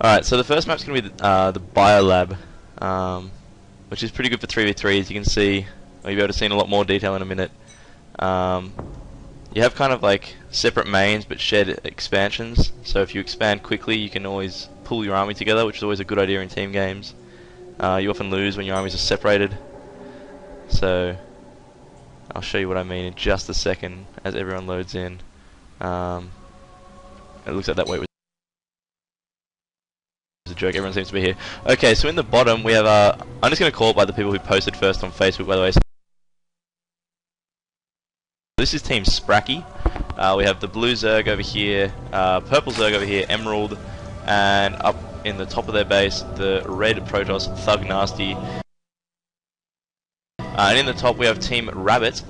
Alright, so the first map's going to be the Biolab, which is pretty good for 3v3, as you can see. You'll be able to see in a lot more detail in a minute. You have kind of like separate mains but shared expansions, so if you expand quickly you can always pull your army together, which is always a good idea in team games. You often lose when your armies are separated, so I'll show you what I mean in just a second as everyone loads in. It looks like that way was a joke, everyone seems to be here. Okay, so in the bottom we have, I'm just going to call it by the people who posted first on Facebook, by the way. This is Team Sprakky. We have the blue Zerg over here, purple Zerg over here, Emerald, and up in the top of their base, the red Protoss, tHugNasty. And in the top we have Team RabbiT.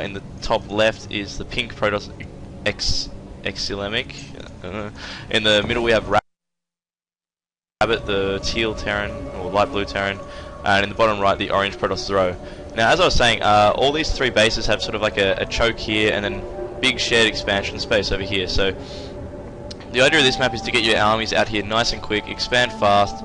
In the top left is the pink Protoss, Exilemic. In the middle we have RabbiT, the teal Terran, or light blue Terran. And in the bottom right, the orange Protoss Zero. Now, as I was saying, all these three bases have sort of like a choke here, and then big shared expansion space over here. So the idea of this map is to get your armies out here nice and quick, expand fast,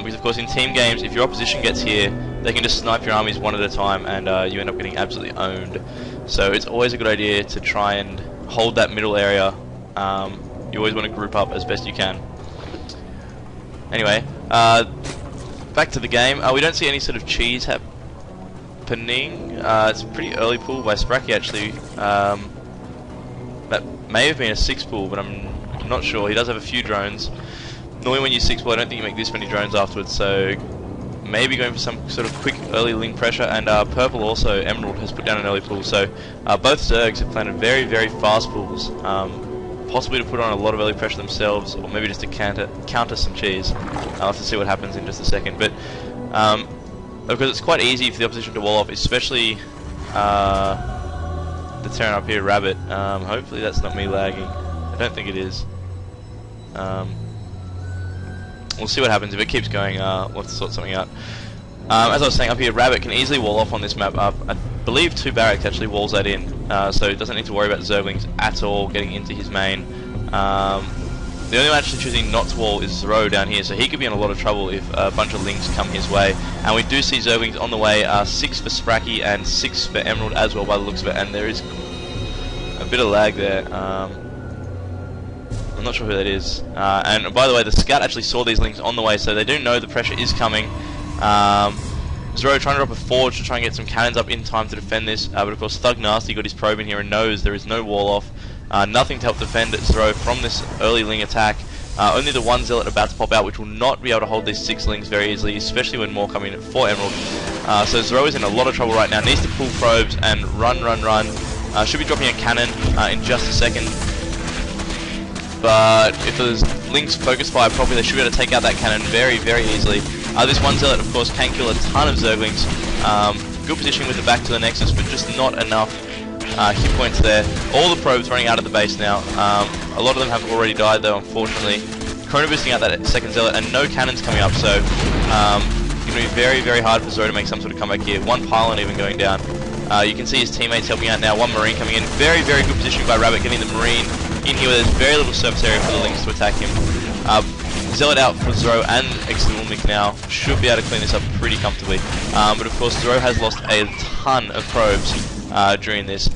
because of course in team games, if your opposition gets here, they can just snipe your armies one at a time, and you end up getting absolutely owned. So it's always a good idea to try and hold that middle area. You always want to group up as best you can. Anyway, back to the game. We don't see any sort of cheese happening. It's a pretty early pull by Sprakky actually. That may have been a 6 pull, but I'm not sure. He does have a few drones. Normally when you 6 pull, I don't think you make this many drones afterwards, so maybe going for some sort of quick early link pressure. And purple also, Emerald, has put down an early pull, so both Zergs have planted very, very fast pulls. Possibly to put on a lot of early pressure themselves, or maybe just to counter some cheese. I'll have to see what happens in just a second. But because it's quite easy for the opposition to wall off, especially the Terran up here, RabbiT. Hopefully that's not me lagging. I don't think it is. We'll see what happens if it keeps going. We'll have to sort something out. As I was saying, up here, RabbiT can easily wall off on this map. I believe 2 barracks actually walls that in, so he doesn't need to worry about Zerglings at all getting into his main. The only one actually choosing not to wall is Zero down here, so he could be in a lot of trouble if a bunch of links come his way. And we do see Zerglings on the way, 6 for Sprakky and 6 for Emerald as well by the looks of it, and there is a bit of lag there. I'm not sure who that is. And by the way, the scout actually saw these links on the way, so they do know the pressure is coming. Zero trying to drop a forge to try and get some cannons up in time to defend this, but of course tHugNasty got his probe in here and knows there is no wall off. Nothing to help defend Zero from this early ling attack. Only the 1 zealot about to pop out, which will not be able to hold these 6 lings very easily, especially when more come in for Emerald. So Zero is in a lot of trouble right now, needs to pull probes and run. Should be dropping a cannon in just a second. But if the links focus fire properly, they should be able to take out that cannon very, very easily. This 1 zealot, of course, can kill a ton of Zerglings. Good positioning with the back to the Nexus, but just not enough hit points there. All the probes running out of the base now. A lot of them have already died though, unfortunately. Chrono boosting out that 2nd zealot, and no cannons coming up, so it's going to be very, very hard for Zero to make some sort of comeback here. 1 pylon even going down. You can see his teammates helping out now. 1 Marine coming in. Very, very good positioning by RabbiT, getting the Marine in here where there's very little surface area for the links to attack him. Zealot out for Zero and Exilemic now. Should be able to clean this up pretty comfortably. But of course Zero has lost a ton of probes during this.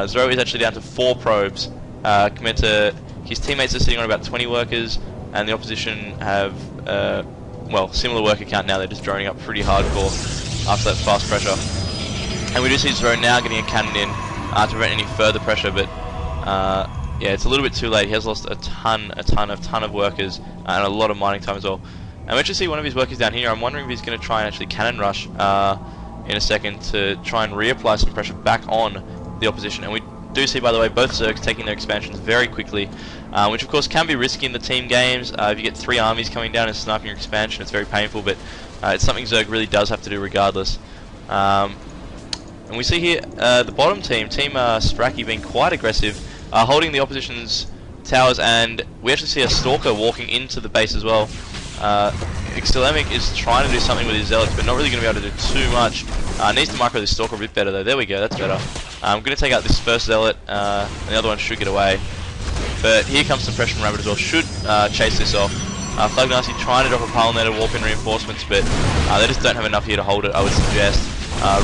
Zero is actually down to 4 probes compared to his teammates are sitting on about 20 workers, and the opposition have well, similar worker count now. They're just droning up pretty hardcore after that fast pressure. And we do see Zero now getting a cannon in to prevent any further pressure, but yeah, it's a little bit too late. He has lost a ton of workers and a lot of mining time as well. And we actually see one of his workers down here. I'm wondering if he's going to try and actually cannon rush in a second to try and reapply some pressure back on the opposition. And we do see, by the way, both Zergs taking their expansions very quickly, which of course can be risky in the team games. If you get 3 armies coming down and sniping your expansion, it's very painful, but it's something Zerg really does have to do regardless. And we see here the bottom team, Team Sprakky, being quite aggressive, holding the opposition's towers, and we actually see a Stalker walking into the base as well. Exilemic is trying to do something with his zealots, but not really going to be able to do too much. Needs to micro this Stalker a bit better though. There we go, that's better. I'm going to take out this first zealot, and the other one should get away. But here comes some pressure from RabbiT as well. Should chase this off. tHugNasty trying to drop a pylon there to warp in reinforcements, but they just don't have enough here to hold it, I would suggest.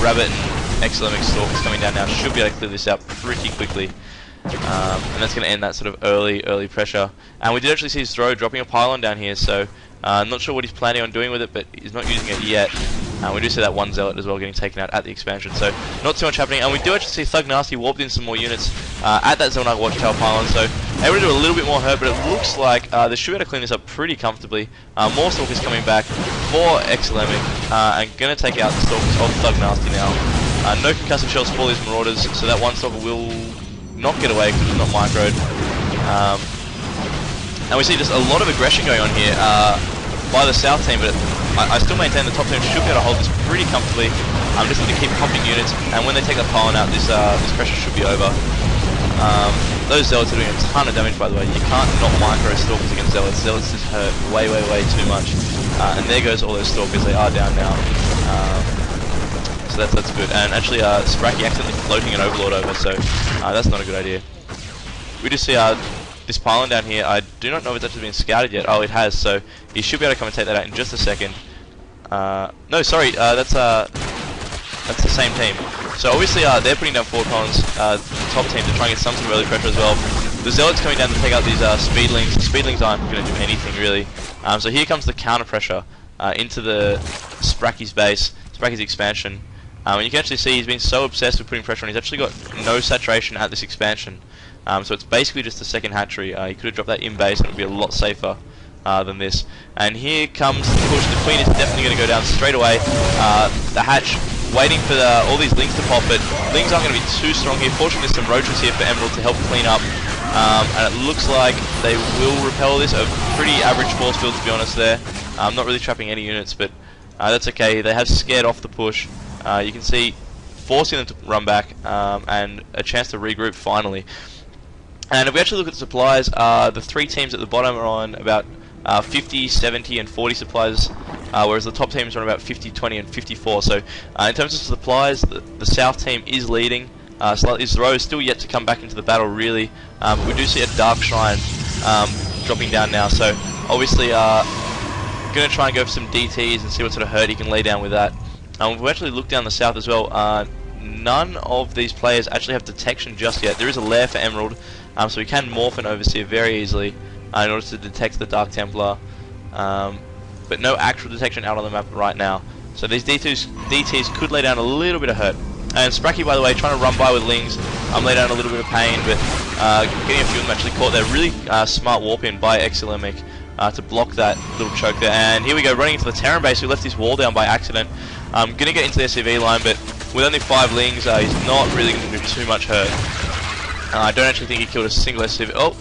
RabbiT and Exilemic Stalkers coming down now should be able to clear this out pretty quickly. And that's going to end that sort of early pressure. And we did actually see his throw dropping a pylon down here, so not sure what he's planning on doing with it, but he's not using it yet. We do see that one zealot as well getting taken out at the expansion, so not too much happening. And we do actually see tHugNasty warped in some more units at that Zonite Watchtower pylon, so able to do a little bit more hurt, but it looks like they should be able to clean this up pretty comfortably. More Stalkers coming back for Exilemic, and going to take out the Stalkers of tHugNasty now. No concussive shells for these Marauders, so that one Stalker will not get away because it's not microed. And we see just a lot of aggression going on here by the South team, but I still maintain the top team should be able to hold this pretty comfortably. Just need to keep pumping units, and when they take that pylon out, this pressure should be over. Those Zealots are doing a ton of damage, by the way. You can't not micro Stalkers against Zealots. Zealots just hurt way too much. And there goes all those Stalkers. They are down now. So that's good. And actually, Sprakky accidentally floating an Overlord over, so that's not a good idea. We just see this pylon down here. I do not know if it's actually been scouted yet. Oh, it has, so he should be able to come and take that out in just a second. No, sorry, that's the same team. So obviously they're putting down forward pylons, the top team, to try and get some sort of early pressure as well. The Zealots coming down to take out these Speedlings. The Speedlings aren't going to do anything really. So here comes the counter pressure into the Sprakky's base, Sprakky's expansion. And you can actually see he's been so obsessed with putting pressure on, he's actually got no saturation at this expansion. So it's basically just a second hatchery. He could have dropped that in base and it would be a lot safer than this. And here comes the push. The Queen is definitely going to go down straight away. The hatch waiting for all these Lings to pop, but Lings aren't going to be too strong here. Fortunately, there's some Roaches here for Emerald to help clean up. And it looks like they will repel this. A pretty average force field, to be honest there. Not really trapping any units, but that's okay. They have scared off the push. You can see forcing them to run back and a chance to regroup finally. And if we actually look at the supplies, the three teams at the bottom are on about 50, 70 and 40 supplies, whereas the top teams are on about 50, 20 and 54. So in terms of supplies, the south team is leading. Slightly, Zero is still yet to come back into the battle really. But we do see a Dark Shrine dropping down now, so obviously going to try and go for some DTs and see what sort of hurt he can lay down with that. We've actually looked down the south as well. None of these players actually have detection just yet. There is a lair for Emerald, so we can morph an Overseer very easily in order to detect the Dark Templar, but no actual detection out on the map right now. So these DTs could lay down a little bit of hurt. And Sprakky, by the way, trying to run by with Lings, lay down a little bit of pain, but getting a few of them actually caught there. Really smart warp in by Exilemic to block that little choke there. And here we go, running into the Terran base, who left his wall down by accident. Going to get into the SCV line, but with only 5 Lings, he's not really going to do too much hurt. I don't actually think he killed a single SCV. Oh,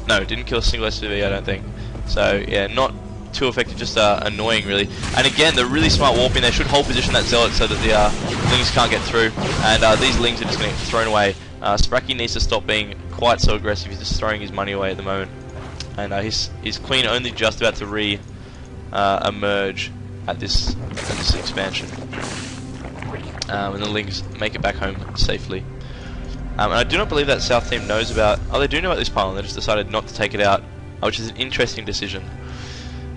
no, didn't kill a single SCV, I don't think. So yeah, not too effective, just annoying really. And again, the really smart warping, they should hold position that Zealot so that the Lings can't get through. And these Lings are just going to get thrown away. Sprakky needs to stop being quite so aggressive. He's just throwing his money away at the moment. And his Queen only just about to emerge at this expansion. And the Lings make it back home safely. And I do not believe that South team knows about... Oh, they do know about this pylon. They just decided not to take it out, which is an interesting decision.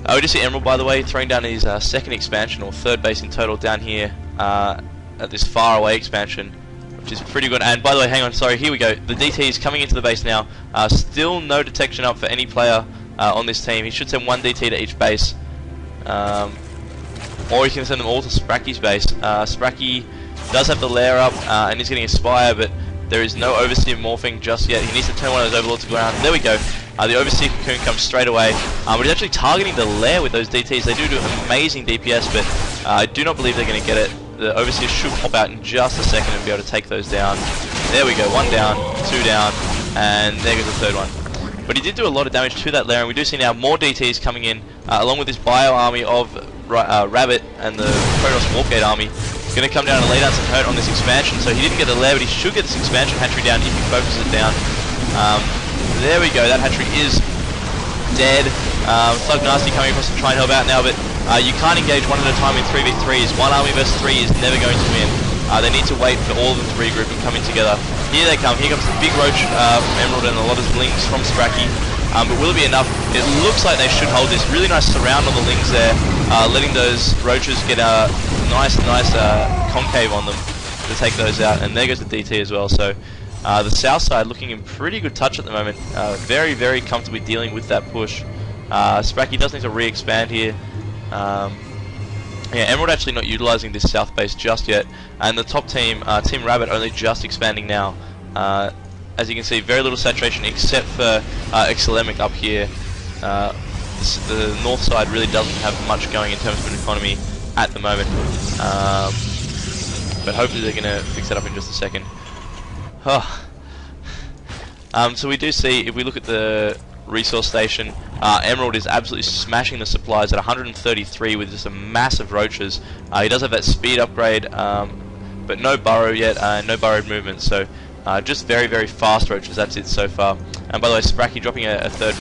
We just see Emerald, by the way, throwing down his second expansion, or third base in total, down here at this far away expansion, which is pretty good. And by the way, hang on, sorry, here we go. The DT is coming into the base now. Still no detection up for any player on this team. He should send 1 DT to each base. Or he can send them all to Sprakky's base. Sprakky does have the lair up, and he's getting a Spire, but there is no Overseer morphing just yet. He needs to turn one of those Overlords to the ground. There we go. The Overseer Cocoon comes straight away. But he's actually targeting the lair with those DTs. They do amazing DPS, but I do not believe they're going to get it. The Overseer should pop out in just a second and be able to take those down. There we go. 1 down, 2 down, and there goes the 3rd one. But he did do a lot of damage to that lair, and we do see now more DTs coming in, along with this bio army of RabbiT and the Protoss Warpgate army. Going to come down and lay down some hurt on this expansion. So he didn't get the lair, but he should get this expansion hatchery down if he focuses it down. There we go, that hatchery is dead. tHugNasty coming across to try and help out now, but you can't engage one at a time in 3v3s. 1 army versus 3 is never going to win. They need to wait for all of them to regroup and come in together. Here they come. Here comes the big Roach from Emerald and a lot of Lings from Sprakky. but will it be enough? It looks like they should hold this. Really nice surround on the Lings there, letting those roaches get a nice concave on them to take those out, and there goes the DT as well. So the south side looking in pretty good touch at the moment, very comfortably dealing with that push. Sprakky does need to re-expand here. Yeah, Emerald actually not utilising this south base just yet, and the top team, Team RabbiT, only just expanding now. As you can see, very little saturation except for Exilemic up here. The north side really doesn't have much going in terms of an economy at the moment, but hopefully they're going to fix that up in just a second. So we do see, if we look at the resource station, Emerald is absolutely smashing the supplies at 133 with just a massive roaches. He does have that speed upgrade, but no burrow yet, no burrowed movement, so just very fast roaches. That's it so far. And by the way, Sprakky dropping a third